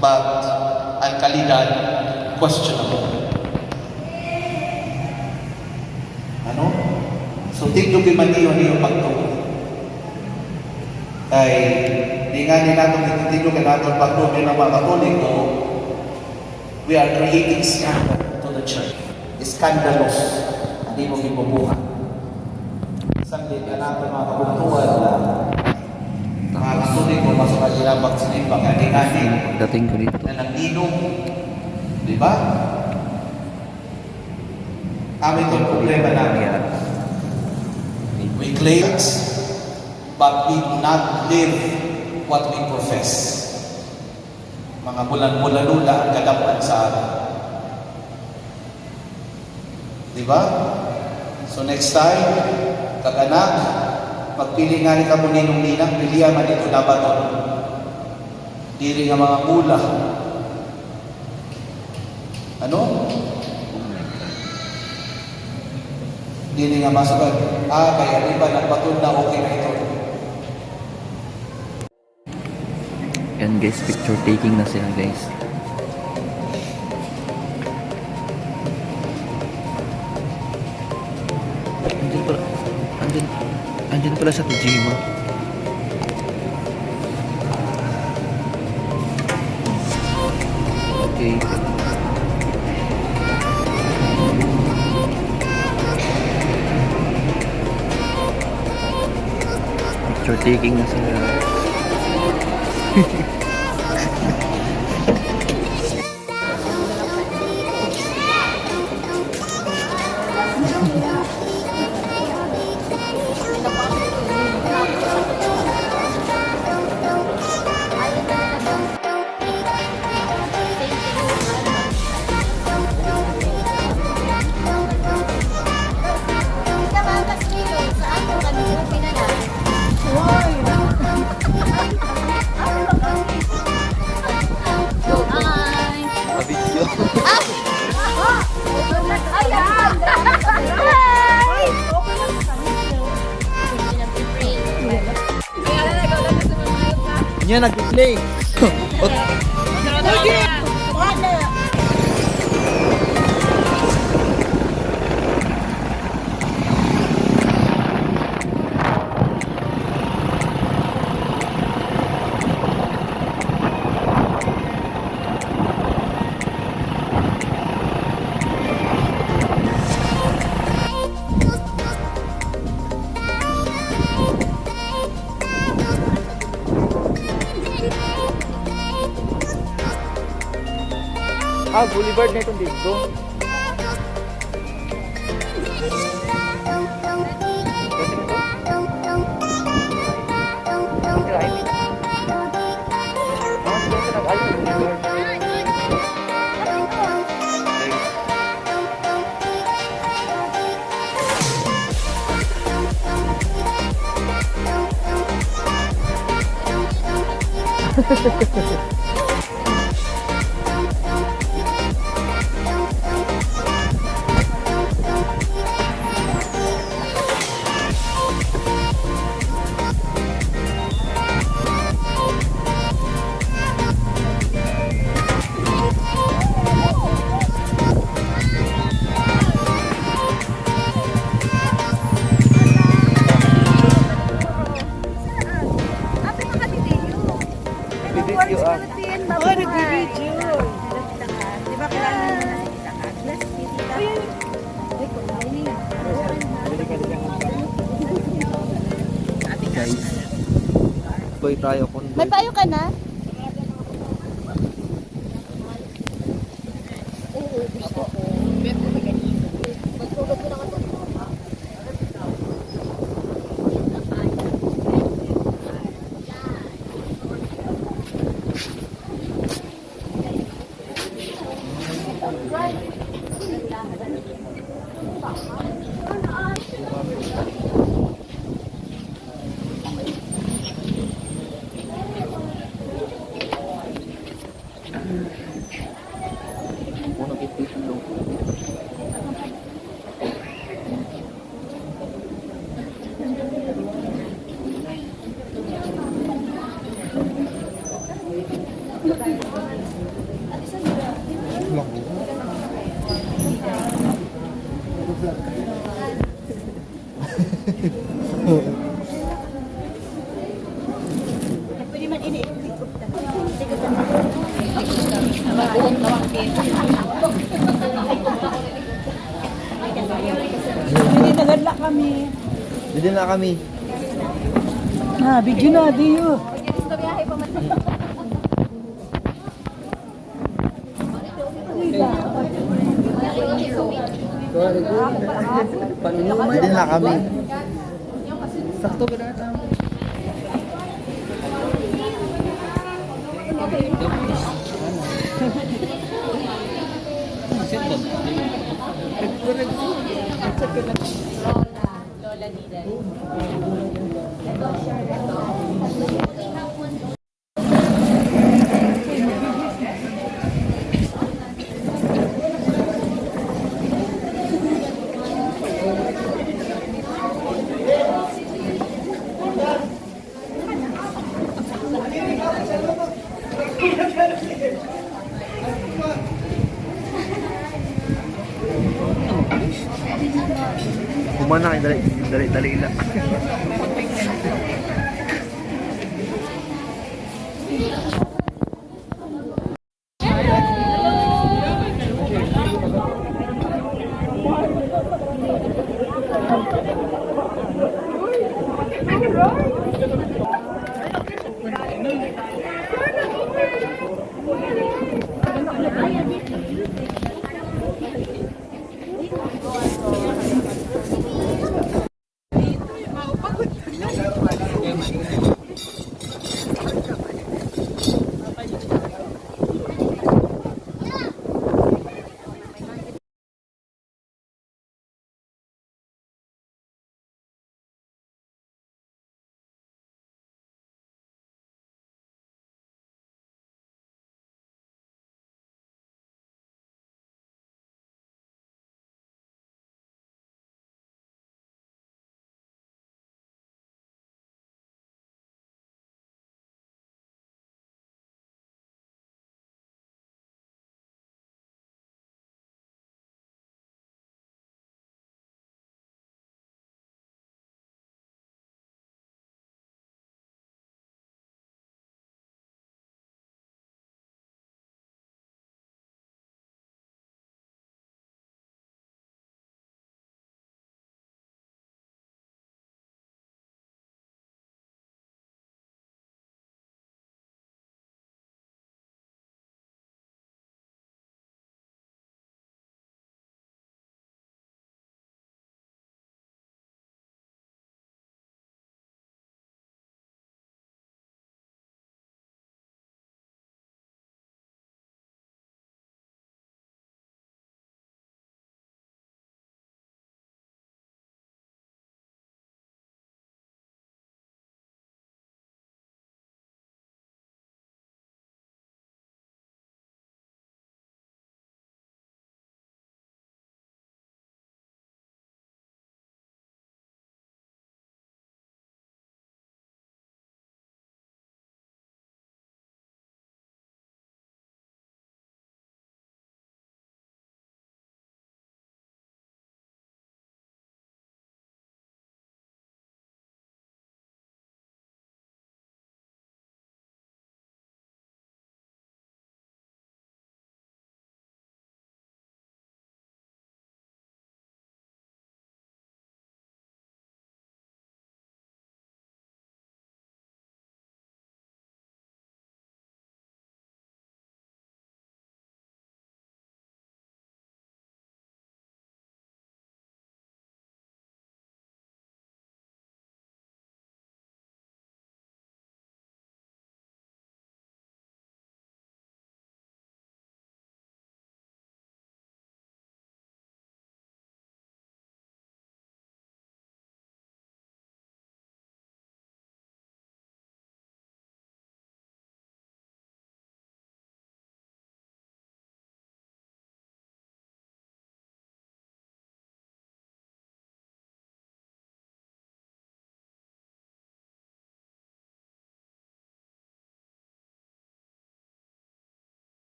but ang kalidad, questionable. Ano? So, tigdo bimaniyo niyo pagtuon. Ay, di nga ni natin tigdo ka natin pagtuon ng mga Katoliko, we are creating scandal to the church. Scandalous. Hindi mo gibubuhat. Isang din ka natin mga kabuntuan na mga Katoliko masuk ka nila magsinimba kani-kani Dating ko dito. na nag-inom. Di ba? Amin itong problema namin. We claim, but we do not live what we profess. Mga bulan-bulanula ang kadapuan sa atin. Di ba? So next time, kag-anak, magpili nga ni kamo ninong-ninang, pilihan man ito na baton. Diri nga mga mula. Ano? Dili nga masukan, kaya iba nagbaton na okay na ito. Yan guys, picture taking na sila guys. Andyan pala sa Tajima. Okay. Picture taking na sila. Yan, nag-play. Boulevard na itong dito. Guys, boy tayo kung may payo ka na? Hindi nagadla kami. Dito na kami. Na, bigyan na, diyo. Dito na kami. Sakto ka na. Lola nila. Kumana kayo, dali lang.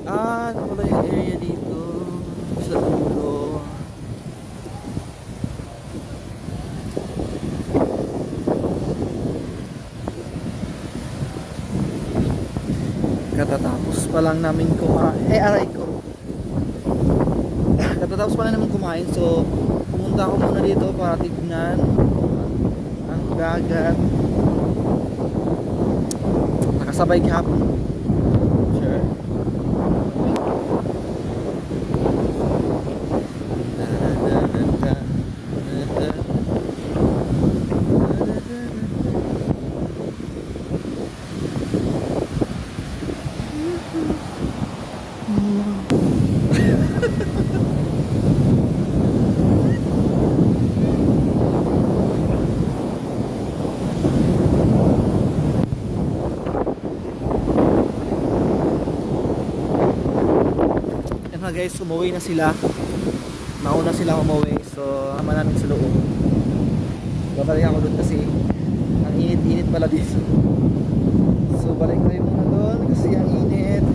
Ano pala yung area dito? Sa dulo. pa lang namin kumain. Aray ko. Katatapos pa lang namin kumain. So, pumunta ako muna dito para tignan ang dagat. Nakasabay kahapon. Sure. Yan nga guys, umuwi na sila. Nauna sila umuwi. So, ama namin sa loob. Babalik ako doon kasi ang init-init pala dito. So, balik tayo muna doon kasi ang init.